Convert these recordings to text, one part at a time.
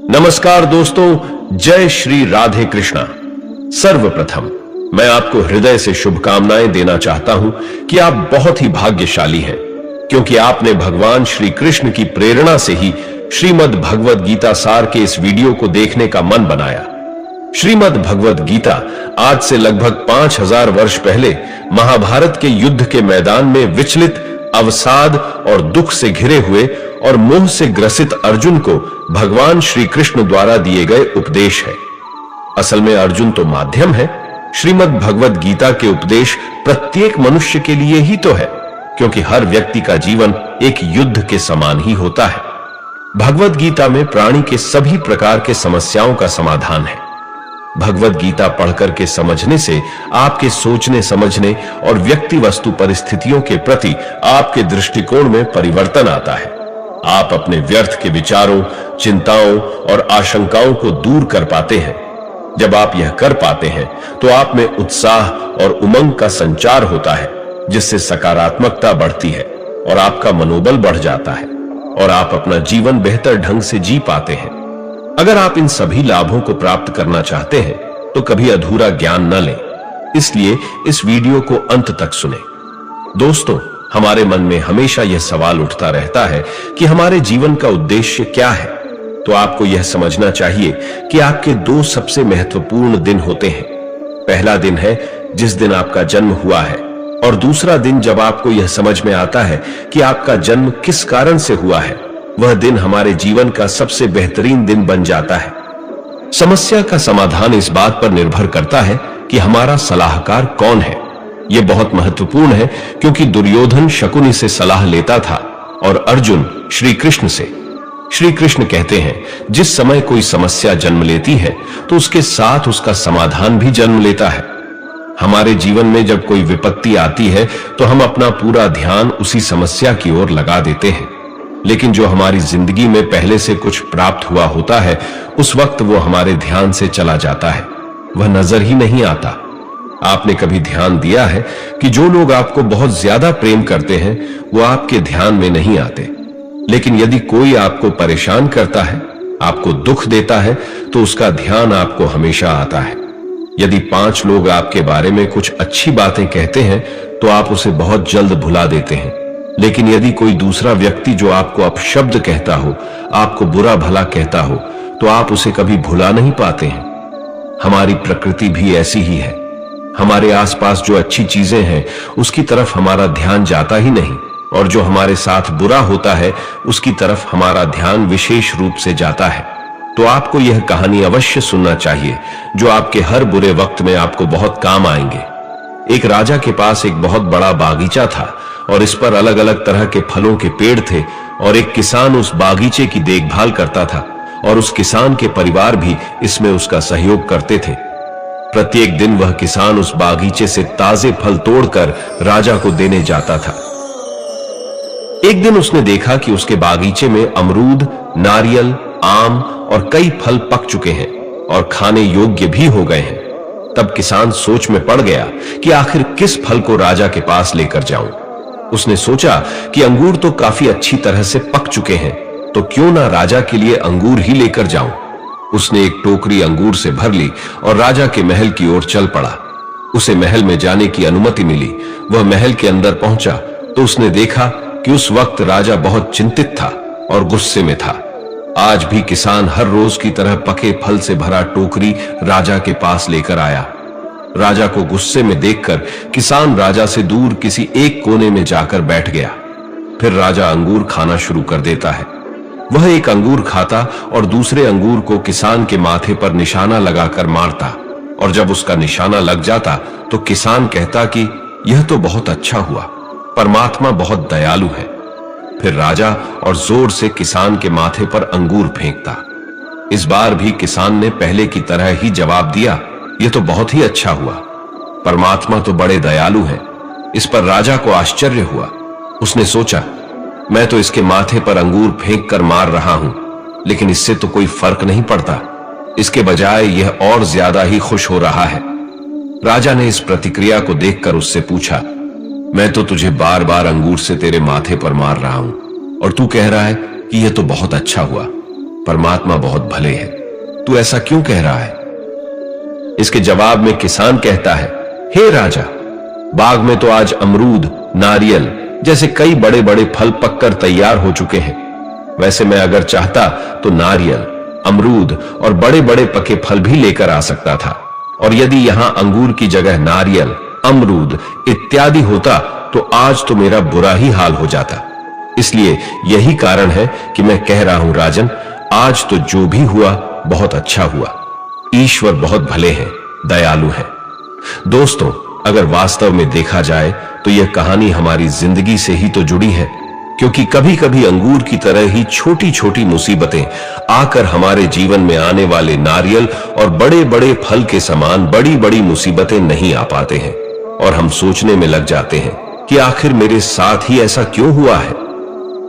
नमस्कार दोस्तों, जय श्री राधे कृष्णा। सर्वप्रथम मैं आपको हृदय से शुभकामनाएं देना चाहता हूं कि आप बहुत ही भाग्यशाली हैं, क्योंकि आपने भगवान श्री कृष्ण की प्रेरणा से ही श्रीमद् भगवद गीता सार के इस वीडियो को देखने का मन बनाया। श्रीमद् भगवद गीता आज से लगभग 5000 वर्ष पहले महाभारत के युद्ध के मैदान में विचलित, अवसाद और दुख से घिरे हुए और मोह से ग्रसित अर्जुन को भगवान श्री कृष्ण द्वारा दिए गए उपदेश है। असल में अर्जुन तो माध्यम है। श्रीमद् भगवद गीता के उपदेश प्रत्येक मनुष्य के लिए ही तो है, क्योंकि हर व्यक्ति का जीवन एक युद्ध के समान ही होता है। भगवद गीता में प्राणी के सभी प्रकार के समस्याओं का समाधान है। भगवद गीता पढ़कर के समझने से आपके सोचने समझने और व्यक्ति वस्तु परिस्थितियों के प्रति आपके दृष्टिकोण में परिवर्तन आता है। आप अपने व्यर्थ के विचारों, चिंताओं और आशंकाओं को दूर कर पाते हैं। जब आप यह कर पाते हैं तो आप में उत्साह और उमंग का संचार होता है, जिससे सकारात्मकता बढ़ती है और आपका मनोबल बढ़ जाता है और आप अपना जीवन बेहतर ढंग से जी पाते हैं। अगर आप इन सभी लाभों को प्राप्त करना चाहते हैं तो कभी अधूरा ज्ञान न लें, इसलिए इस वीडियो को अंत तक सुनें। दोस्तों, हमारे मन में हमेशा यह सवाल उठता रहता है कि हमारे जीवन का उद्देश्य क्या है। तो आपको यह समझना चाहिए कि आपके दो सबसे महत्वपूर्ण दिन होते हैं। पहला दिन है जिस दिन आपका जन्म हुआ है, और दूसरा दिन जब आपको यह समझ में आता है कि आपका जन्म किस कारण से हुआ है। वह दिन हमारे जीवन का सबसे बेहतरीन दिन बन जाता है। समस्या का समाधान इस बात पर निर्भर करता है कि हमारा सलाहकार कौन है। यह बहुत महत्वपूर्ण है, क्योंकि दुर्योधन शकुनी से सलाह लेता था और अर्जुन श्री कृष्ण से। श्री कृष्ण कहते हैं, जिस समय कोई समस्या जन्म लेती है तो उसके साथ उसका समाधान भी जन्म लेता है। हमारे जीवन में जब कोई विपत्ति आती है तो हम अपना पूरा ध्यान उसी समस्या की ओर लगा देते हैं, लेकिन जो हमारी जिंदगी में पहले से कुछ प्राप्त हुआ होता है, उस वक्त वो हमारे ध्यान से चला जाता है, वह नजर ही नहीं आता। आपने कभी ध्यान दिया है कि जो लोग आपको बहुत ज्यादा प्रेम करते हैं वो आपके ध्यान में नहीं आते, लेकिन यदि कोई आपको परेशान करता है, आपको दुख देता है, तो उसका ध्यान आपको हमेशा आता है। यदि 5 लोग आपके बारे में कुछ अच्छी बातें कहते हैं तो आप उसे बहुत जल्द भुला देते हैं, लेकिन यदि कोई दूसरा व्यक्ति जो आपको अपशब्द कहता हो, आपको बुरा भला कहता हो, तो आप उसे कभी भुला नहीं पाते हैं। हमारी प्रकृति भी ऐसी ही है। हमारे आसपास जो अच्छी चीजें हैं उसकी तरफ हमारा ध्यान जाता ही नहीं, और जो हमारे साथ बुरा होता है उसकी तरफ हमारा ध्यान विशेष रूप से जाता है। तो आपको यह कहानी अवश्य सुनना चाहिए, जो आपके हर बुरे वक्त में आपको बहुत काम आएंगे। एक राजा के पास एक बहुत बड़ा बागीचा था और इस पर अलग अलग तरह के फलों के पेड़ थे, और एक किसान उस बागीचे की देखभाल करता था, और उस किसान के परिवार भी इसमें उसका सहयोग करते थे। प्रत्येक दिन वह किसान उस बागीचे से ताजे फल तोड़कर राजा को देने जाता था। एक दिन उसने देखा कि उसके बागीचे में अमरूद, नारियल, आम और कई फल पक चुके हैं और खाने योग्य भी हो गए हैं। तब किसान सोच में पड़ गया कि आखिर किस फल को राजा के पास लेकर जाऊं। उसने सोचा कि अंगूर तो काफी अच्छी तरह से पक चुके हैं, तो क्यों ना राजा के लिए अंगूर ही लेकर जाऊं। उसने एक टोकरी अंगूर से भर ली और राजा के महल की ओर चल पड़ा। उसे महल में जाने की अनुमति मिली। वह महल के अंदर पहुंचा तो उसने देखा कि उस वक्त राजा बहुत चिंतित था और गुस्से में था। आज भी किसान हर रोज की तरह पके फल से भरा टोकरी राजा के पास लेकर आया। राजा को गुस्से में देखकर किसान राजा से दूर किसी एक कोने में जाकर बैठ गया। फिर राजा अंगूर खाना शुरू कर देता है। वह एक अंगूर खाता और दूसरे अंगूर को किसान के माथे पर निशाना लगाकर मारता, और जब उसका निशाना लग जाता तो किसान कहता कि यह तो बहुत अच्छा हुआ, परमात्मा बहुत दयालु है। फिर राजा और जोर से किसान के माथे पर अंगूर फेंकता। इस बार भी किसान ने पहले की तरह ही जवाब दिया, यह तो बहुत ही अच्छा हुआ, परमात्मा तो बड़े दयालु हैं। इस पर राजा को आश्चर्य हुआ। उसने सोचा, मैं तो इसके माथे पर अंगूर फेंक कर मार रहा हूं, लेकिन इससे तो कोई फर्क नहीं पड़ता। इसके बजाय यह और ज्यादा ही खुश हो रहा है। राजा ने इस प्रतिक्रिया को देखकर उससे पूछा, मैं तो तुझे बार बार अंगूर से तेरे माथे पर मार रहा हूं और तू कह रहा है कि यह तो बहुत अच्छा हुआ। परमात्मा बहुत भले हैं, तू ऐसा क्यों कह रहा है? इसके जवाब में किसान कहता है, हे राजा, बाग में तो आज अमरूद, नारियल जैसे कई बड़े बड़े फल पककर तैयार हो चुके हैं। वैसे मैं अगर चाहता तो नारियल, अमरूद और बड़े बड़े पके फल भी लेकर आ सकता था, और यदि यहां अंगूर की जगह नारियल, अमरूद इत्यादि होता तो आज तो मेरा बुरा ही हाल हो जाता। इसलिए यही कारण है कि मैं कह रहा हूं राजन, आज तो जो भी हुआ बहुत अच्छा हुआ। ईश्वर बहुत भले हैं, दयालु हैं। दोस्तों, अगर वास्तव में देखा जाए तो यह कहानी हमारी जिंदगी से ही तो जुड़ी है, क्योंकि कभी कभी अंगूर की तरह ही छोटी छोटी मुसीबतें आकर हमारे जीवन में आने वाले नारियल और बड़े बड़े फल के समान बड़ी बड़ी मुसीबतें नहीं आ पाते हैं, और हम सोचने में लग जाते हैं कि आखिर मेरे साथ ही ऐसा क्यों हुआ है।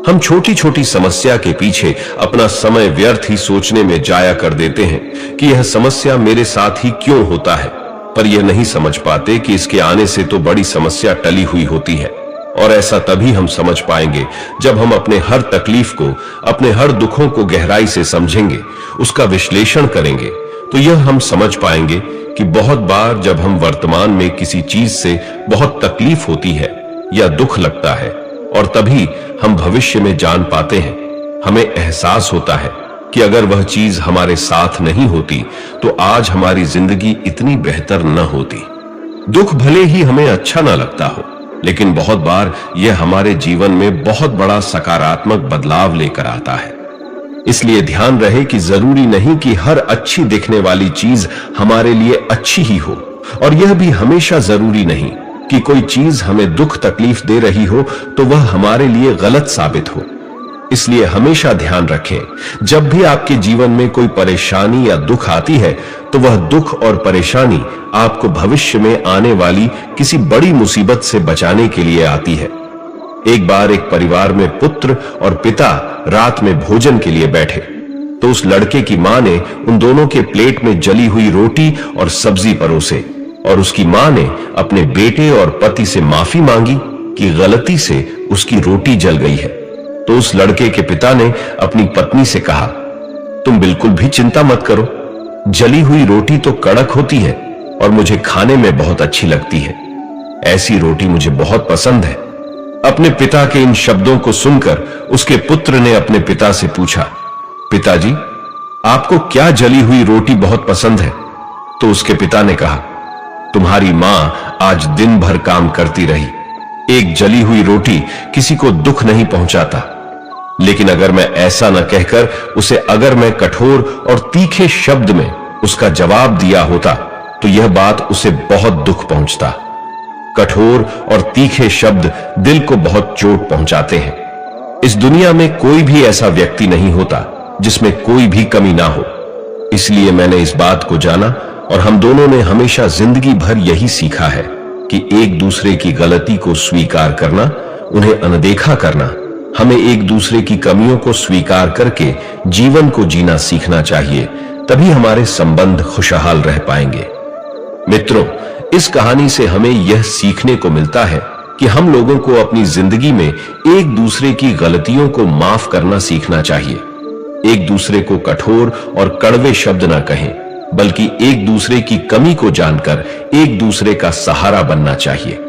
हम छोटी छोटी समस्या के पीछे अपना समय व्यर्थ ही सोचने में जाया कर देते हैं कि यह समस्या मेरे साथ ही क्यों होता है, पर यह नहीं समझ पाते कि इसके आने से तो बड़ी समस्या टली हुई होती है। और ऐसा तभी हम समझ पाएंगे जब हम अपने हर तकलीफ को, अपने हर दुखों को गहराई से समझेंगे, उसका विश्लेषण करेंगे, तो यह हम समझ पाएंगे कि बहुत बार जब हम वर्तमान में किसी चीज से बहुत तकलीफ होती है या दुख लगता है, और तभी हम भविष्य में जान पाते हैं, हमें एहसास होता है कि अगर वह चीज हमारे साथ नहीं होती तो आज हमारी जिंदगी इतनी बेहतर न होती। दुख भले ही हमें अच्छा ना लगता हो, लेकिन बहुत बार यह हमारे जीवन में बहुत बड़ा सकारात्मक बदलाव लेकर आता है। इसलिए ध्यान रहे कि जरूरी नहीं कि हर अच्छी दिखने वाली चीज हमारे लिए अच्छी ही हो, और यह भी हमेशा जरूरी नहीं कि कोई चीज हमें दुख तकलीफ दे रही हो तो वह हमारे लिए गलत साबित हो। इसलिए हमेशा ध्यान रखें, जब भी आपके जीवन में कोई परेशानी या दुख आती है तो वह दुख और परेशानी आपको भविष्य में आने वाली किसी बड़ी मुसीबत से बचाने के लिए आती है। एक बार एक परिवार में पुत्र और पिता रात में भोजन के लिए बैठे, तो उस लड़के की मां ने उन दोनों के प्लेट में जली हुई रोटी और सब्जी परोसे, और उसकी मां ने अपने बेटे और पति से माफी मांगी कि गलती से उसकी रोटी जल गई है। तो उस लड़के के पिता ने अपनी पत्नी से कहा, तुम बिल्कुल भी चिंता मत करो, जली हुई रोटी तो कड़क होती है और मुझे खाने में बहुत अच्छी लगती है, ऐसी रोटी मुझे बहुत पसंद है। अपने पिता के इन शब्दों को सुनकर उसके पुत्र ने अपने पिता से पूछा, पिताजी, आपको क्या जली हुई रोटी बहुत पसंद है? तो उसके पिता ने कहा, तुम्हारी मां आज दिन भर काम करती रही, एक जली हुई रोटी किसी को दुख नहीं पहुंचाता। लेकिन अगर मैं ऐसा न कहकर उसे अगर मैं कठोर और तीखे शब्द में उसका जवाब दिया होता तो यह बात उसे बहुत दुख पहुंचता। कठोर और तीखे शब्द दिल को बहुत चोट पहुंचाते हैं। इस दुनिया में कोई भी ऐसा व्यक्ति नहीं होता जिसमें कोई भी कमी ना हो। इसलिए मैंने इस बात को जाना, और हम दोनों ने हमेशा जिंदगी भर यही सीखा है कि एक दूसरे की गलती को स्वीकार करना, उन्हें अनदेखा करना, हमें एक दूसरे की कमियों को स्वीकार करके जीवन को जीना सीखना चाहिए, तभी हमारे संबंध खुशहाल रह पाएंगे। मित्रों, इस कहानी से हमें यह सीखने को मिलता है कि हम लोगों को अपनी जिंदगी में एक दूसरे की गलतियों को माफ करना सीखना चाहिए। एक दूसरे को कठोर और कड़वे शब्द ना कहें, बल्कि एक दूसरे की कमी को जानकर एक दूसरे का सहारा बनना चाहिए।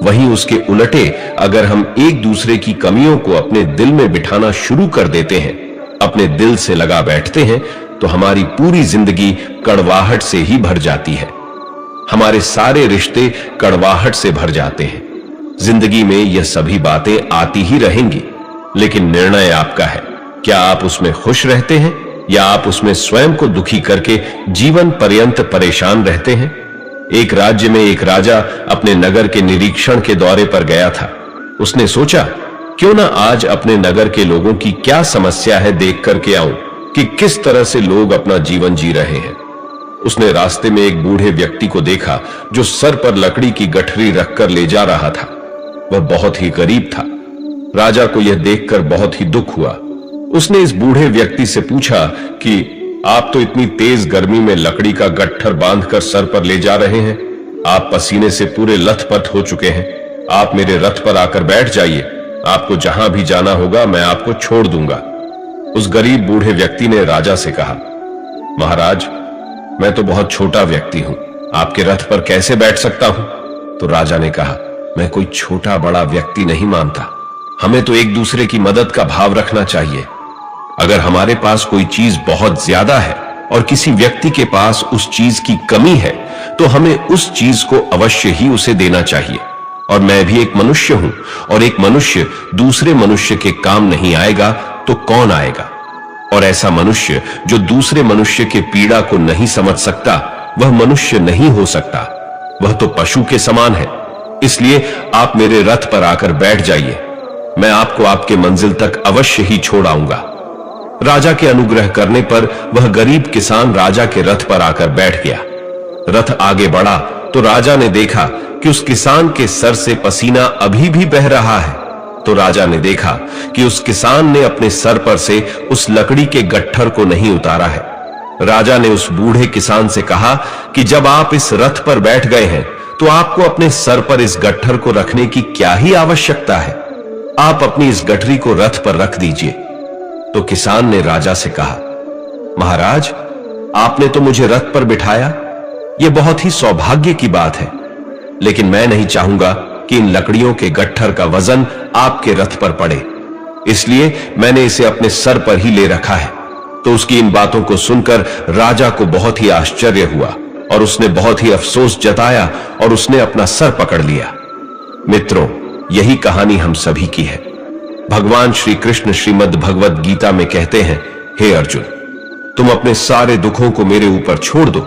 वहीं उसके उलटे अगर हम एक दूसरे की कमियों को अपने दिल में बिठाना शुरू कर देते हैं, अपने दिल से लगा बैठते हैं, तो हमारी पूरी जिंदगी कड़वाहट से ही भर जाती है। हमारे सारे रिश्ते कड़वाहट से भर जाते हैं। जिंदगी में यह सभी बातें आती ही रहेंगी, लेकिन निर्णय आपका है। क्या आप उसमें खुश रहते हैं या आप उसमें स्वयं को दुखी करके जीवन पर्यंत परेशान रहते हैं? एक राज्य में एक राजा अपने नगर के निरीक्षण के दौरे पर गया था। उसने सोचा, क्यों ना आज अपने नगर के लोगों की क्या समस्या है देख करके आऊं कि किस तरह से लोग अपना जीवन जी रहे हैं। उसने रास्ते में एक बूढ़े व्यक्ति को देखा जो सर पर लकड़ी की गठरी रखकर ले जा रहा था। वह बहुत ही गरीब था। राजा को यह देखकर बहुत ही दुख हुआ। उसने इस बूढ़े व्यक्ति से पूछा कि आप तो इतनी तेज गर्मी में लकड़ी का गट्ठर बांधकर सर पर ले जा रहे हैं, आप पसीने से पूरे लथपथ हो चुके हैं, आप मेरे रथ पर आकर बैठ जाइए, आपको जहां भी जाना होगा मैं आपको छोड़ दूंगा। उस गरीब बूढ़े व्यक्ति ने राजा से कहा, महाराज, मैं तो बहुत छोटा व्यक्ति हूं, आपके रथ पर कैसे बैठ सकता हूं? तो राजा ने कहा, मैं कोई छोटा बड़ा व्यक्ति नहीं मानता, हमें तो एक दूसरे की मदद का भाव रखना चाहिए। अगर हमारे पास कोई चीज बहुत ज्यादा है और किसी व्यक्ति के पास उस चीज की कमी है, तो हमें उस चीज को अवश्य ही उसे देना चाहिए। और मैं भी एक मनुष्य हूं, और एक मनुष्य दूसरे मनुष्य के काम नहीं आएगा तो कौन आएगा? और ऐसा मनुष्य जो दूसरे मनुष्य के पीड़ा को नहीं समझ सकता, वह मनुष्य नहीं हो सकता, वह तो पशु के समान है। इसलिए आप मेरे रथ पर आकर बैठ जाइए, मैं आपको आपके मंजिल तक अवश्य ही छोड़ आऊंगा। राजा के अनुग्रह करने पर वह गरीब किसान राजा के रथ पर आकर बैठ गया। रथ आगे बढ़ा तो राजा ने देखा कि उस किसान के सर से पसीना अभी भी बह रहा है। तो राजा ने देखा कि उस किसान ने अपने सर पर से उस लकड़ी के गट्ठर को नहीं उतारा है। राजा ने उस बूढ़े किसान से कहा कि जब आप इस रथ पर बैठ गए हैं, तो आपको अपने सर पर इस गट्ठर को रखने की क्या ही आवश्यकता है? आप अपनी इस गठरी को रथ पर रख दीजिए। तो किसान ने राजा से कहा, महाराज, आपने तो मुझे रथ पर बिठाया, यह बहुत ही सौभाग्य की बात है, लेकिन मैं नहीं चाहूंगा कि इन लकड़ियों के गट्ठर का वजन आपके रथ पर पड़े, इसलिए मैंने इसे अपने सर पर ही ले रखा है। तो उसकी इन बातों को सुनकर राजा को बहुत ही आश्चर्य हुआ और उसने बहुत ही अफसोस जताया और उसने अपना सर पकड़ लिया। मित्रों, यही कहानी हम सभी की है। भगवान श्री कृष्ण श्रीमद् भगवद गीता में कहते हैं, हे अर्जुन, तुम अपने सारे दुखों को मेरे ऊपर छोड़ दो,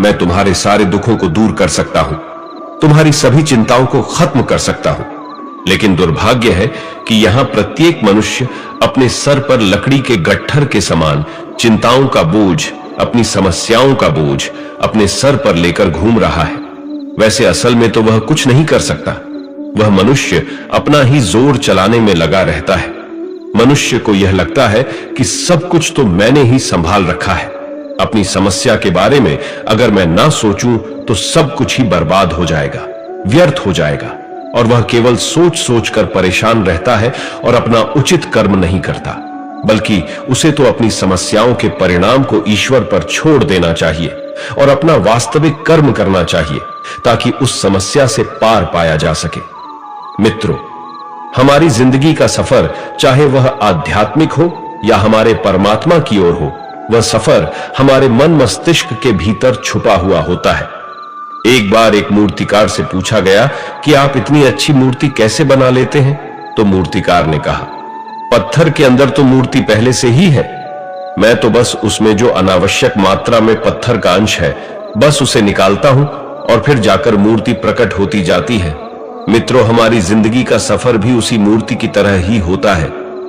मैं तुम्हारे सारे दुखों को दूर कर सकता हूं, तुम्हारी सभी चिंताओं को खत्म कर सकता हूं। लेकिन दुर्भाग्य है कि यहां प्रत्येक मनुष्य अपने सर पर लकड़ी के गट्ठर के समान चिंताओं का बोझ, अपनी समस्याओं का बोझ अपने सर पर लेकर घूम रहा है। वैसे असल में तो वह कुछ नहीं कर सकता, वह मनुष्य अपना ही जोर चलाने में लगा रहता है। मनुष्य को यह लगता है कि सब कुछ तो मैंने ही संभाल रखा है, अपनी समस्या के बारे में अगर मैं ना सोचूं तो सब कुछ ही बर्बाद हो जाएगा, व्यर्थ हो जाएगा। और वह केवल सोच सोच कर परेशान रहता है और अपना उचित कर्म नहीं करता, बल्कि उसे तो अपनी समस्याओं के परिणाम को ईश्वर पर छोड़ देना चाहिए और अपना वास्तविक कर्म करना चाहिए, ताकि उस समस्या से पार पाया जा सके। मित्रों, हमारी जिंदगी का सफर, चाहे वह आध्यात्मिक हो या हमारे परमात्मा की ओर हो, वह सफर हमारे मन मस्तिष्क के भीतर छुपा हुआ होता है। एक बार एक मूर्तिकार से पूछा गया कि आप इतनी अच्छी मूर्ति कैसे बना लेते हैं? तो मूर्तिकार ने कहा, पत्थर के अंदर तो मूर्ति पहले से ही है, मैं तो बस उसमें जो अनावश्यक मात्रा में पत्थर का अंश है, बस उसे निकालता हूं और फिर जाकर मूर्ति प्रकट होती जाती है। मित्रों, हमारी जिंदगी का सफर भी उसी मूर्ति की तरह ही होता है।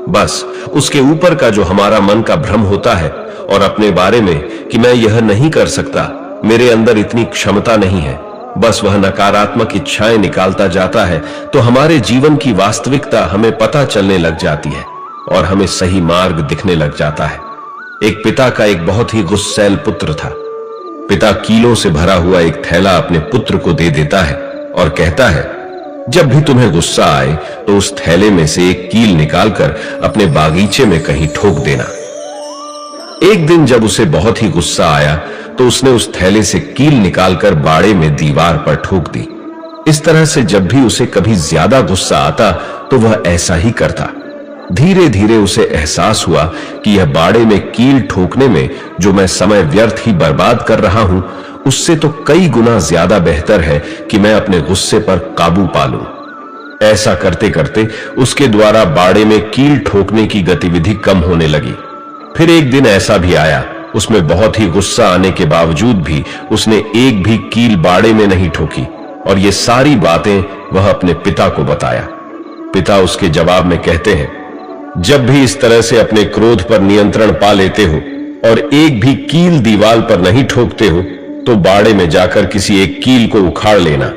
बस उसके ऊपर का जो हमारा मन का भ्रम होता है और अपने बारे में कि मैं यह नहीं कर सकता, मेरे अंदर इतनी क्षमता नहीं है, बस वह नकारात्मक इच्छाएं निकालता जाता है, तो हमारे जीवन की वास्तविकता हमें पता चलने लग जाती है और हमें सही मार्ग दिखने लग जाता है। एक पिता का एक बहुत ही गुस्सैल पुत्र था। पिता कीलों से भरा हुआ एक थैला अपने पुत्र को दे देता है और कहता है, जब भी तुम्हें गुस्सा आए तो उस थैले में से एक कील निकालकर अपने बागीचे में कहीं ठोक देना। एक दिन जब उसे बहुत ही गुस्सा आया तो उसने उस थैले से कील निकालकर बाड़े में दीवार पर ठोक दी। इस तरह से जब भी उसे कभी ज्यादा गुस्सा आता तो वह ऐसा ही करता। धीरे धीरे उसे एहसास हुआ कि यह बाड़े में कील ठोकने में जो मैं समय व्यर्थ ही बर्बाद कर रहा हूं, उससे तो कई गुना ज्यादा बेहतर है कि मैं अपने गुस्से पर काबू पा लूं। ऐसा करते करते उसके द्वारा बाड़े में कील ठोकने की गतिविधि कम होने लगी। फिर एक दिन ऐसा भी आया, उसमें बहुत ही गुस्सा आने के बावजूद भी उसने एक भी कील बाड़े में नहीं ठोकी और ये सारी बातें वह अपने पिता को बताया। पिता उसके जवाब में कहते हैं, जब भी इस तरह से अपने क्रोध पर नियंत्रण पा लेते हो और एक भी कील दीवार पर नहीं ठोकते हो, तो बाड़े में जाकर किसी एक कील को उखाड़ लेना।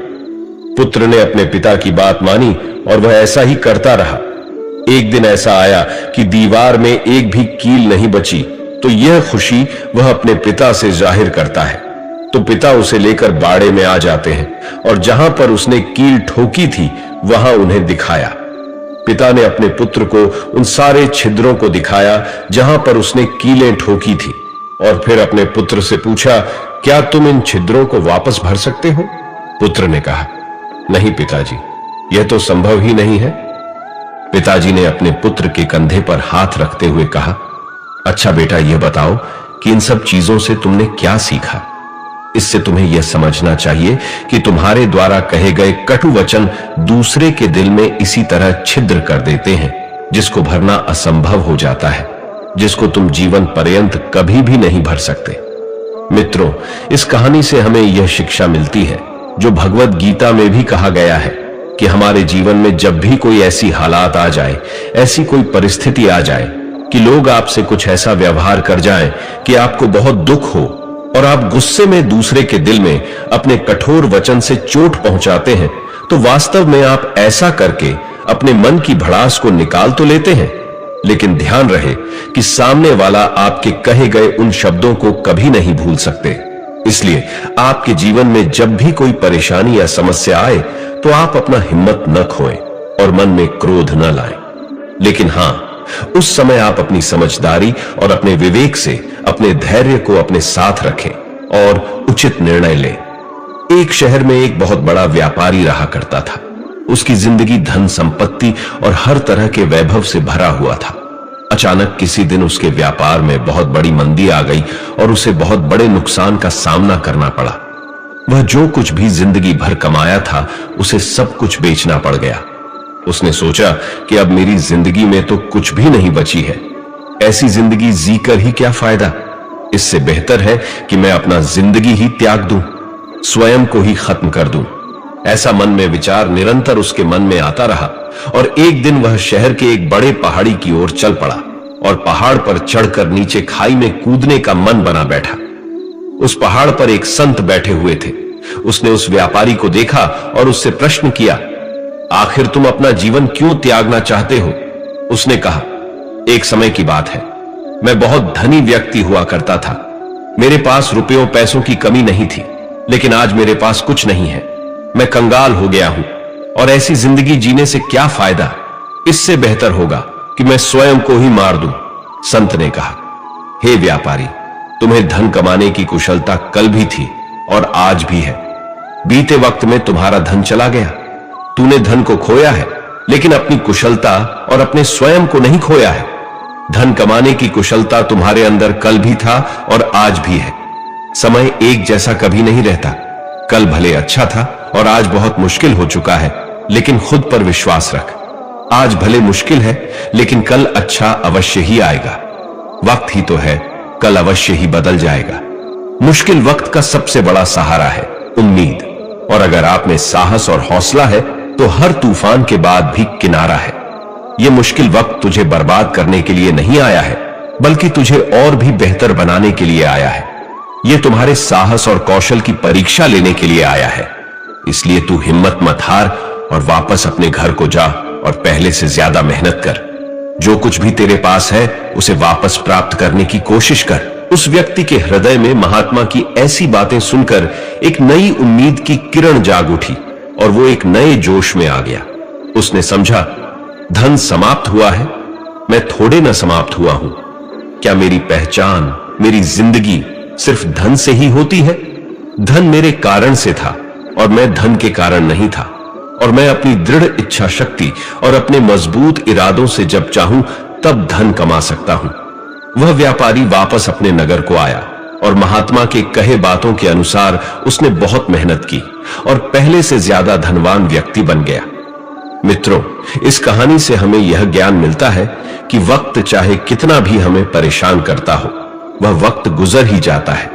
पुत्र ने अपने पिता की बात मानी और वह ऐसा ही करता रहा। एक दिन ऐसा आया कि दीवार में एक भी कील नहीं बची, तो यह खुशी वह अपने पिता से जाहिर करता है। तो पिता उसे लेकर बाड़े में आ जाते हैं और जहां पर उसने कील ठोकी थी वहां उन्हें दिखाया। पिता ने अपने पुत्र को उन सारे छिद्रों को दिखाया जहां पर उसने कीलें ठोकी थी, और फिर अपने पुत्र से पूछा, क्या तुम इन छिद्रों को वापस भर सकते हो? पुत्र ने कहा, नहीं पिताजी, यह तो संभव ही नहीं है। पिताजी ने अपने पुत्र के कंधे पर हाथ रखते हुए कहा, अच्छा बेटा, यह बताओ कि इन सब चीजों से तुमने क्या सीखा? इससे तुम्हें यह समझना चाहिए कि तुम्हारे द्वारा कहे गए कटु वचन दूसरे के दिल में इसी तरह छिद्र कर देते हैं, जिसको भरना असंभव हो जाता है, जिसको तुम जीवन पर्यंत कभी भी नहीं भर सकते। मित्रों, इस कहानी से हमें यह शिक्षा मिलती है जो भगवत गीता में भी कहा गया है कि हमारे जीवन में जब भी कोई ऐसी हालात आ जाए, ऐसी कोई परिस्थिति आ जाए कि लोग आपसे कुछ ऐसा व्यवहार कर जाएं कि आपको बहुत दुख हो और आप गुस्से में दूसरे के दिल में अपने कठोर वचन से चोट पहुंचाते हैं, तो वास्तव में आप ऐसा करके अपने मन की भड़ास को निकाल तो लेते हैं, लेकिन ध्यान रहे कि सामने वाला आपके कहे गए उन शब्दों को कभी नहीं भूल सकते। इसलिए आपके जीवन में जब भी कोई परेशानी या समस्या आए तो आप अपना हिम्मत न खोएं और मन में क्रोध न लाएं, लेकिन हां, उस समय आप अपनी समझदारी और अपने विवेक से अपने धैर्य को अपने साथ रखें और उचित निर्णय लें। एक शहर में एक बहुत बड़ा व्यापारी रहा करता था। उसकी जिंदगी धन संपत्ति और हर तरह के वैभव से भरा हुआ था। अचानक किसी दिन उसके व्यापार में बहुत बड़ी मंदी आ गई और उसे बहुत बड़े नुकसान का सामना करना पड़ा। वह जो कुछ भी जिंदगी भर कमाया था, उसे सब कुछ बेचना पड़ गया। उसने सोचा कि अब मेरी जिंदगी में तो कुछ भी नहीं बची है, ऐसी जिंदगी जीकर ही क्या फायदा। इससे बेहतर है कि मैं अपना जिंदगी ही त्याग दूं, स्वयं को ही खत्म कर दूं। ऐसा मन में विचार निरंतर उसके मन में आता रहा और एक दिन वह शहर के एक बड़े पहाड़ी की ओर चल पड़ा और पहाड़ पर चढ़कर नीचे खाई में कूदने का मन बना बैठा। उस पहाड़ पर एक संत बैठे हुए थे। उसने उस व्यापारी को देखा और उससे प्रश्न किया, आखिर तुम अपना जीवन क्यों त्यागना चाहते हो? उसने कहा, एक समय की बात है, मैं बहुत धनी व्यक्ति हुआ करता था। मेरे पास रुपयों पैसों की कमी नहीं थी, लेकिन आज मेरे पास कुछ नहीं है। मैं कंगाल हो गया हूं और ऐसी जिंदगी जीने से क्या फायदा? इससे बेहतर होगा कि मैं स्वयं को ही मार दूं। संत ने कहा, हे व्यापारी, तुम्हें धन कमाने की कुशलता कल भी थी और आज भी है। बीते वक्त में तुम्हारा धन चला गया, तूने धन को खोया है, लेकिन अपनी कुशलता और अपने स्वयं को नहीं खोया है। धन कमाने की कुशलता तुम्हारे अंदर कल भी था और आज भी है। समय एक जैसा कभी नहीं रहता। कल भले अच्छा था और आज बहुत मुश्किल हो चुका है, लेकिन खुद पर विश्वास रख। आज भले मुश्किल है, लेकिन कल अच्छा अवश्य ही आएगा। वक्त ही तो है, कल अवश्य ही बदल जाएगा। मुश्किल वक्त का सबसे बड़ा सहारा है उम्मीद, और अगर आप में साहस और हौसला है तो हर तूफान के बाद भी किनारा है। यह मुश्किल वक्त तुझे बर्बाद करने के लिए नहीं आया है, बल्कि तुझे और भी बेहतर बनाने के लिए आया है। यह तुम्हारे साहस और कौशल की परीक्षा लेने के लिए आया है। इसलिए तू हिम्मत मत हार और वापस अपने घर को जा और पहले से ज्यादा मेहनत कर। जो कुछ भी तेरे पास है उसे वापस प्राप्त करने की कोशिश कर। उस व्यक्ति के हृदय में महात्मा की ऐसी बातें सुनकर एक नई उम्मीद की किरण जाग उठी और वो एक नए जोश में आ गया। उसने समझा, धन समाप्त हुआ है, मैं थोड़े न समाप्त हुआ हूं। क्या मेरी पहचान, मेरी जिंदगी सिर्फ धन से ही होती है? धन मेरे कारण से था और मैं धन के कारण नहीं था। और मैं अपनी दृढ़ इच्छा शक्ति और अपने मजबूत इरादों से जब चाहूं तब धन कमा सकता हूं। वह व्यापारी वापस अपने नगर को आया और महात्मा के कहे बातों के अनुसार उसने बहुत मेहनत की और पहले से ज्यादा धनवान व्यक्ति बन गया। मित्रों, इस कहानी से हमें यह ज्ञान मिलता है कि वक्त चाहे कितना भी हमें परेशान करता हो, वह वक्त गुजर ही जाता है।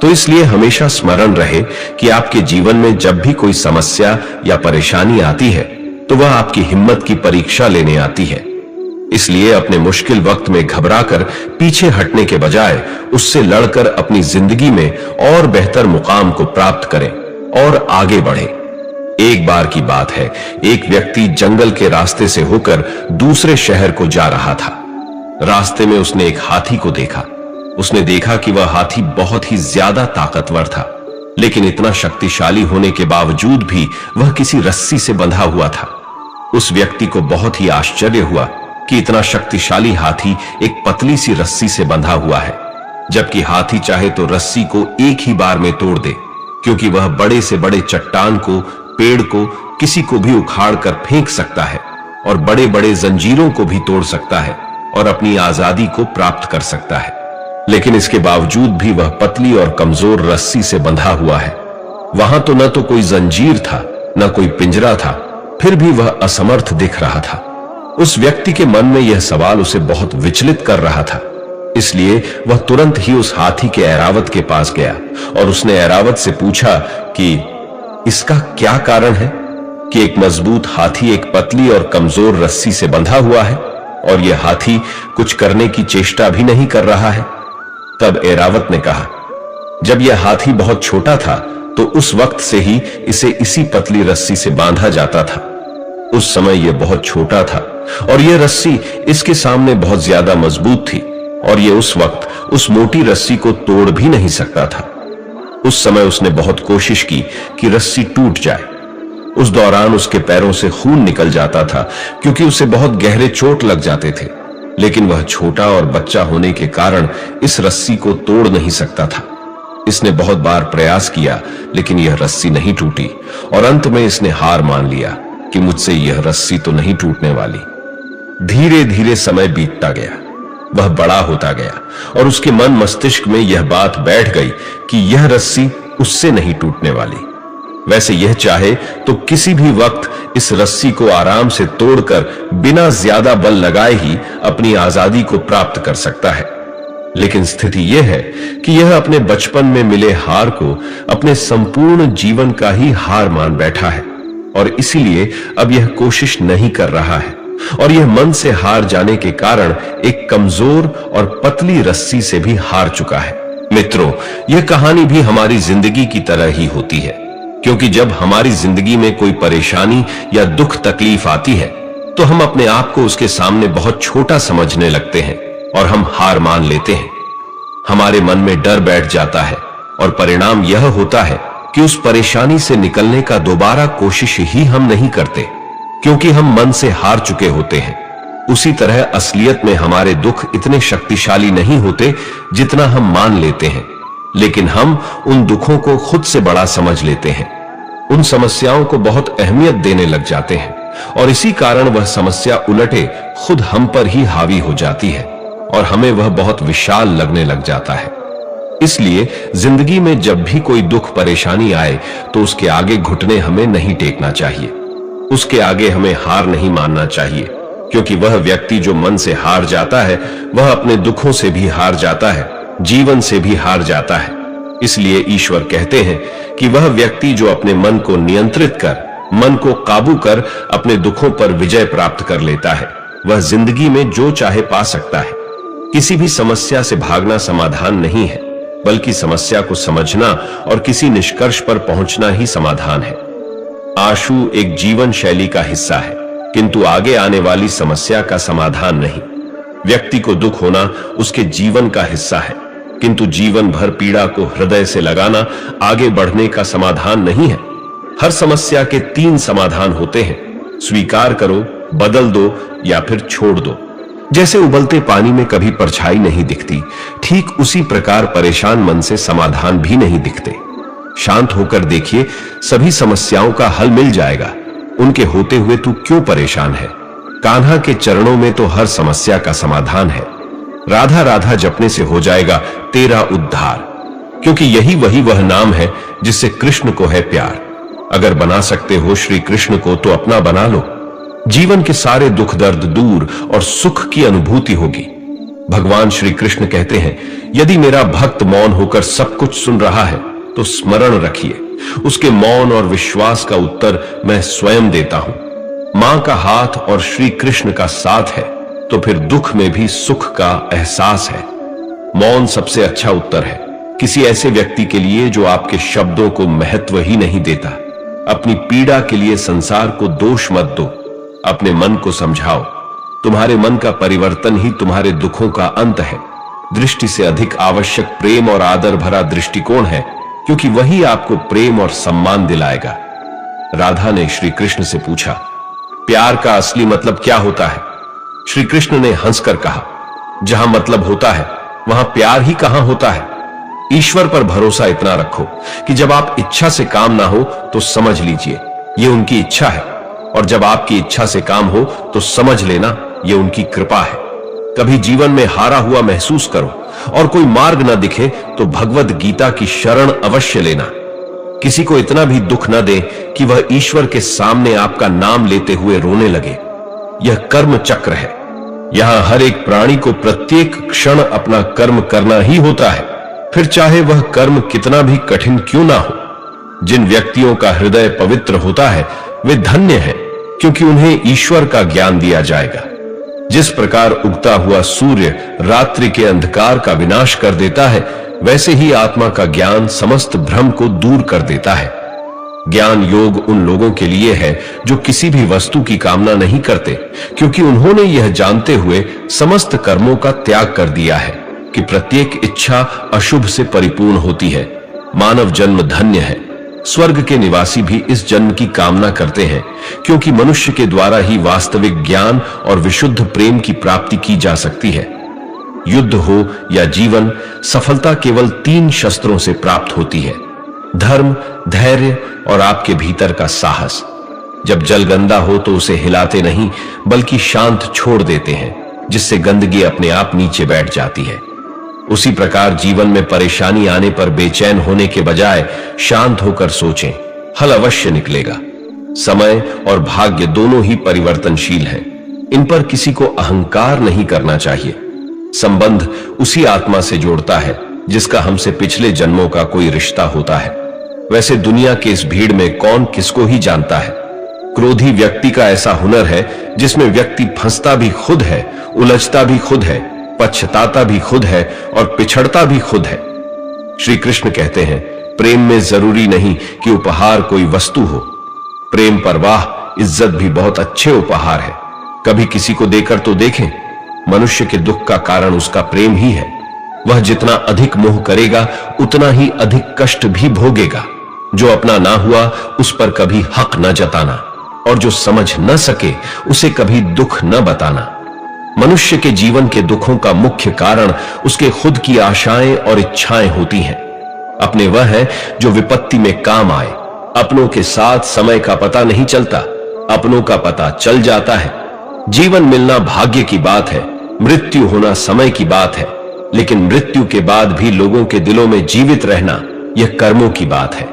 तो इसलिए हमेशा स्मरण रहे कि आपके जीवन में जब भी कोई समस्या या परेशानी आती है तो वह आपकी हिम्मत की परीक्षा लेने आती है। इसलिए अपने मुश्किल वक्त में घबराकर पीछे हटने के बजाय उससे लड़कर अपनी जिंदगी में और बेहतर मुकाम को प्राप्त करें और आगे बढ़े। एक बार की बात है, एक व्यक्ति जंगल के रास्ते से होकर दूसरे शहर को जा रहा था। रास्ते में उसने एक हाथी को देखा। उसने देखा कि वह हाथी बहुत ही ज्यादा ताकतवर था, लेकिन इतना शक्तिशाली होने के बावजूद भी वह किसी रस्सी से बंधा हुआ था। उस व्यक्ति को बहुत ही आश्चर्य हुआ कि इतना शक्तिशाली हाथी एक पतली सी रस्सी से बंधा हुआ है, जबकि हाथी चाहे तो रस्सी को एक ही बार में तोड़ दे, क्योंकि वह बड़े से बड़े चट्टान को, पेड़ को, किसी को भी उखाड़ कर फेंक सकता है और बड़े बड़े जंजीरों को भी तोड़ सकता है और अपनी आजादी को प्राप्त कर सकता है। लेकिन इसके बावजूद भी वह पतली और कमजोर रस्सी से बंधा हुआ है। वहां तो न तो कोई जंजीर था, न कोई पिंजरा था, फिर भी वह असमर्थ दिख रहा था। उस व्यक्ति के मन में यह सवाल उसे बहुत विचलित कर रहा था। इसलिए वह तुरंत ही उस हाथी के ऐरावत के पास गया और उसने ऐरावत से पूछा कि इसका क्या कारण है कि एक मजबूत हाथी एक पतली और कमजोर रस्सी से बंधा हुआ है और यह हाथी कुछ करने की चेष्टा भी नहीं कर रहा है। तब ऐरावत ने कहा, जब यह हाथी बहुत छोटा था तो उस वक्त से ही इसे इसी पतली रस्सी से बांधा जाता था। उस समय यह बहुत छोटा था और यह रस्सी इसके सामने बहुत ज्यादा मजबूत थी और यह उस वक्त उस मोटी रस्सी को तोड़ भी नहीं सकता था। उस समय उसने बहुत कोशिश की कि रस्सी टूट जाए। उस दौरान उसके पैरों से खून निकल जाता था क्योंकि उसे बहुत गहरे चोट लग जाते थे, लेकिन वह छोटा और बच्चा होने के कारण इस रस्सी को तोड़ नहीं सकता था। इसने बहुत बार प्रयास किया, लेकिन यह रस्सी नहीं टूटी और अंत में इसने हार मान लिया कि मुझसे यह रस्सी तो नहीं टूटने वाली। धीरे धीरे समय बीतता गया, वह बड़ा होता गया और उसके मन मस्तिष्क में यह बात बैठ गई कि यह रस्सी उससे नहीं टूटने वाली। वैसे यह चाहे तो किसी भी वक्त इस रस्सी को आराम से तोड़कर बिना ज्यादा बल लगाए ही अपनी आजादी को प्राप्त कर सकता है। लेकिन स्थिति यह है कि यह अपने बचपन में मिले हार को अपने संपूर्ण जीवन का ही हार मान बैठा है और इसीलिए अब यह कोशिश नहीं कर रहा है और यह मन से हार जाने के कारण एक कमजोर और पतली रस्सी से भी हार चुका है। मित्रों, यह कहानी भी हमारी जिंदगी की तरह ही होती है, क्योंकि जब हमारी जिंदगी में कोई परेशानी या दुख तकलीफ आती है तो हम अपने आप को उसके सामने बहुत छोटा समझने लगते हैं और हम हार मान लेते हैं। हमारे मन में डर बैठ जाता है और परिणाम यह होता है कि उस परेशानी से निकलने का दोबारा कोशिश ही हम नहीं करते, क्योंकि हम मन से हार चुके होते हैं। उसी तरह असलियत में हमारे दुख इतने शक्तिशाली नहीं होते जितना हम मान लेते हैं, लेकिन हम उन दुखों को खुद से बड़ा समझ लेते हैं, उन समस्याओं को बहुत अहमियत देने लग जाते हैं और इसी कारण वह समस्या उलटे खुद हम पर ही हावी हो जाती है और हमें वह बहुत विशाल लगने लग जाता है। इसलिए जिंदगी में जब भी कोई दुख परेशानी आए तो उसके आगे घुटने हमें नहीं टेकना चाहिए, उसके आगे हमें हार नहीं मानना चाहिए, क्योंकि वह व्यक्ति जो मन से हार जाता है वह अपने दुखों से भी हार जाता है, जीवन से भी हार जाता है। इसलिए ईश्वर कहते हैं कि वह व्यक्ति जो अपने मन को नियंत्रित कर, मन को काबू कर अपने दुखों पर विजय प्राप्त कर लेता है, वह जिंदगी में जो चाहे पा सकता है। किसी भी समस्या से भागना समाधान नहीं है, बल्कि समस्या को समझना और किसी निष्कर्ष पर पहुंचना ही समाधान है। आशु एक जीवन शैली का हिस्सा है, किंतु आगे आने वाली समस्या का समाधान नहीं। व्यक्ति को दुख होना उसके जीवन का हिस्सा है, किंतु जीवन भर पीड़ा को हृदय से लगाना आगे बढ़ने का समाधान नहीं है। हर समस्या के 3 समाधान होते हैं, स्वीकार करो, बदल दो या फिर छोड़ दो। जैसे उबलते पानी में कभी परछाई नहीं दिखती, ठीक उसी प्रकार परेशान मन से समाधान भी नहीं दिखते। शांत होकर देखिए, सभी समस्याओं का हल मिल जाएगा। उनके होते हुए तू क्यों परेशान है? कान्हा के चरणों में तो हर समस्या का समाधान है। राधा राधा जपने से हो जाएगा तेरा उद्धार, क्योंकि यही वह नाम है जिससे कृष्ण को है प्यार। अगर बना सकते हो श्री कृष्ण को तो अपना बना लो। जीवन के सारे दुख दर्द दूर और सुख की अनुभूति होगी। भगवान श्री कृष्ण कहते हैं, यदि मेरा भक्त मौन होकर सब कुछ सुन रहा है तो स्मरण रखिए, उसके मौन और विश्वास का उत्तर मैं स्वयं देता हूं। मां का हाथ और श्री कृष्ण का साथ है तो फिर दुख में भी सुख का एहसास है। मौन सबसे अच्छा उत्तर है किसी ऐसे व्यक्ति के लिए जो आपके शब्दों को महत्व ही नहीं देता। अपनी पीड़ा के लिए संसार को दोष मत दो, अपने मन को समझाओ। तुम्हारे मन का परिवर्तन ही तुम्हारे दुखों का अंत है। दृष्टि से अधिक आवश्यक प्रेम और आदर भरा दृष्टिकोण है, क्योंकि वही आपको प्रेम और सम्मान दिलाएगा। राधा ने श्री कृष्ण से पूछा, प्यार का असली मतलब क्या होता है? श्री कृष्ण ने हंसकर कहा, जहां मतलब होता है वहां प्यार ही कहां होता है। ईश्वर पर भरोसा इतना रखो कि जब आप इच्छा से काम ना हो तो समझ लीजिए ये उनकी इच्छा है, और जब आपकी इच्छा से काम हो तो समझ लेना ये उनकी कृपा है। कभी जीवन में हारा हुआ महसूस करो और कोई मार्ग न दिखे तो भगवत गीता की शरण अवश्य लेना। किसी को इतना भी दुख न दे कि वह ईश्वर के सामने आपका नाम लेते हुए रोने लगे। यह कर्म चक्र है। यहां हर एक प्राणी को प्रत्येक क्षण अपना कर्म करना ही होता है, फिर चाहे वह कर्म कितना भी कठिन क्यों ना हो। जिन व्यक्तियों का हृदय पवित्र होता है वे धन्य हैं, क्योंकि उन्हें ईश्वर का ज्ञान दिया जाएगा। जिस प्रकार उगता हुआ सूर्य रात्रि के अंधकार का विनाश कर देता है, वैसे ही आत्मा का ज्ञान समस्त भ्रम को दूर कर देता है। ज्ञान योग उन लोगों के लिए है जो किसी भी वस्तु की कामना नहीं करते, क्योंकि उन्होंने यह जानते हुए समस्त कर्मों का त्याग कर दिया है कि प्रत्येक इच्छा अशुभ से परिपूर्ण होती है। मानव जन्म धन्य है। स्वर्ग के निवासी भी इस जन्म की कामना करते हैं, क्योंकि मनुष्य के द्वारा ही वास्तविक ज्ञान और विशुद्ध प्रेम की प्राप्ति की जा सकती है। युद्ध हो या जीवन, सफलता केवल 3 शस्त्रों से प्राप्त होती है: धर्म, धैर्य और आपके भीतर का साहस। जब जल गंदा हो तो उसे हिलाते नहीं बल्कि शांत छोड़ देते हैं, जिससे गंदगी अपने आप नीचे बैठ जाती है। उसी प्रकार जीवन में परेशानी आने पर बेचैन होने के बजाय शांत होकर सोचें, हल अवश्य निकलेगा। समय और भाग्य दोनों ही परिवर्तनशील हैं। इन पर किसी को अहंकार नहीं करना चाहिए। संबंध उसी आत्मा से जोड़ता है जिसका हमसे पिछले जन्मों का कोई रिश्ता होता है। वैसे दुनिया के इस भीड़ में कौन किसको ही जानता है। क्रोधी व्यक्ति का ऐसा हुनर है जिसमें व्यक्ति फंसता भी खुद है, उलझता भी खुद है, पछताता भी खुद है और पिछड़ता भी खुद है। श्री कृष्ण कहते हैं, प्रेम में जरूरी नहीं कि उपहार कोई वस्तु हो। प्रेम, परवाह, इज्जत भी बहुत अच्छे उपहार है। कभी किसी को देकर तो देखें। मनुष्य के दुख का कारण उसका प्रेम ही है। वह जितना अधिक मोह करेगा उतना ही अधिक कष्ट भी भोगेगा। जो अपना ना हुआ उस पर कभी हक न जताना, और जो समझ न सके उसे कभी दुख न बताना। मनुष्य के जीवन के दुखों का मुख्य कारण उसके खुद की आशाएं और इच्छाएं होती हैं। अपने वह है जो विपत्ति में काम आए। अपनों के साथ समय का पता नहीं चलता, अपनों का पता चल जाता है। जीवन मिलना भाग्य की बात है, मृत्यु होना समय की बात है, लेकिन मृत्यु के बाद भी लोगों के दिलों में जीवित रहना यह कर्मों की बात है।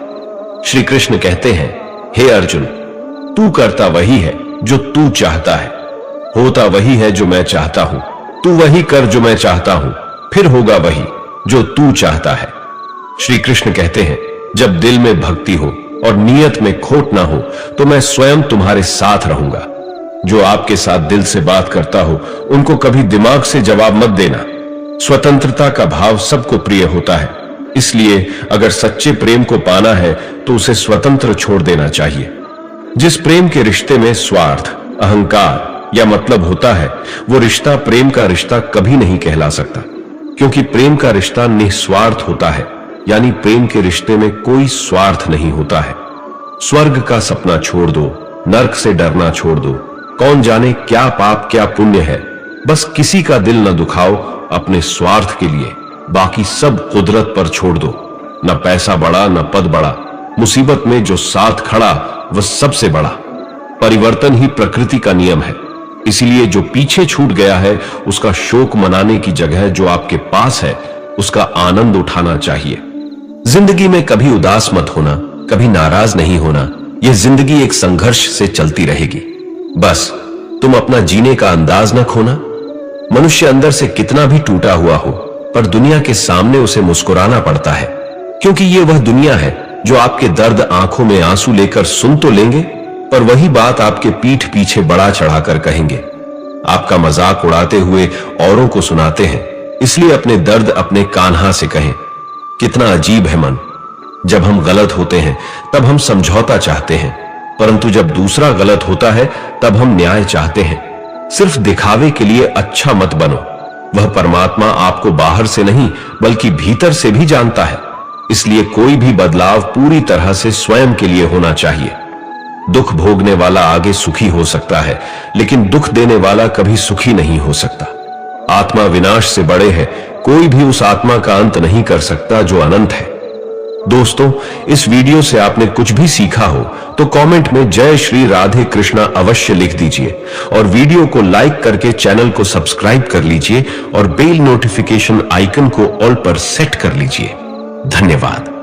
श्री कृष्ण कहते हैं, हे अर्जुन, तू करता वही है जो तू चाहता है, होता वही है जो मैं चाहता हूं। तू वही कर जो मैं चाहता हूं, फिर होगा वही जो तू चाहता है। श्री कृष्ण कहते हैं, जब दिल में भक्ति हो और नियत में खोट ना हो तो मैं स्वयं तुम्हारे साथ रहूंगा। जो आपके साथ दिल से बात करता हो उनको कभी दिमाग से जवाब मत देना। स्वतंत्रता का भाव सबको प्रिय होता है, इसलिए अगर सच्चे प्रेम को पाना है तो उसे स्वतंत्र छोड़ देना चाहिए। जिस प्रेम के रिश्ते में स्वार्थ, अहंकार या मतलब होता है, वो रिश्ता प्रेम का रिश्ता कभी नहीं कहला सकता, क्योंकि प्रेम का रिश्ता निस्वार्थ होता है। यानी प्रेम के रिश्ते में कोई स्वार्थ नहीं होता है। स्वर्ग का सपना छोड़ दो, नरक से डरना छोड़ दो। कौन जाने क्या पाप क्या पुण्य है। बस किसी का दिल न दुखाओ अपने स्वार्थ के लिए, बाकी सब कुदरत पर छोड़ दो। न पैसा बड़ा न पद बड़ा, मुसीबत में जो साथ खड़ा वह सबसे बड़ा। परिवर्तन ही प्रकृति का नियम है, इसीलिए जो पीछे छूट गया है उसका शोक मनाने की जगह जो आपके पास है उसका आनंद उठाना चाहिए। जिंदगी में कभी उदास मत होना, कभी नाराज नहीं होना। यह जिंदगी एक संघर्ष से चलती रहेगी। बस तुम अपना जीने का अंदाज न खोना। मनुष्य अंदर से कितना भी टूटा हुआ हो, पर दुनिया के सामने उसे मुस्कुराना पड़ता है, क्योंकि ये वह दुनिया है जो आपके दर्द आंखों में आंसू लेकर सुन तो लेंगे, पर वही बात आपके पीठ पीछे बढ़ा चढ़ाकर कहेंगे। आपका मजाक उड़ाते हुए औरों को सुनाते हैं, इसलिए अपने दर्द अपने कान्हा से कहें। कितना अजीब है मन। जब हम गलत होते हैं तब हम समझौता चाहते हैं, परंतु जब दूसरा गलत होता है तब हम न्याय चाहते हैं। सिर्फ दिखावे के लिए अच्छा मत बनो। वह परमात्मा आपको बाहर से नहीं बल्कि भीतर से भी जानता है, इसलिए कोई भी बदलाव पूरी तरह से स्वयं के लिए होना चाहिए। दुख भोगने वाला आगे सुखी हो सकता है, लेकिन दुख देने वाला कभी सुखी नहीं हो सकता। आत्मा विनाश से बड़े है, कोई भी उस आत्मा का अंत नहीं कर सकता जो अनंत है। दोस्तों, इस वीडियो से आपने कुछ भी सीखा हो तो कमेंट में जय श्री राधे कृष्णा अवश्य लिख दीजिए और वीडियो को लाइक करके चैनल को सब्सक्राइब कर लीजिए और बेल नोटिफिकेशन आइकन को ऑल पर सेट कर लीजिए। धन्यवाद।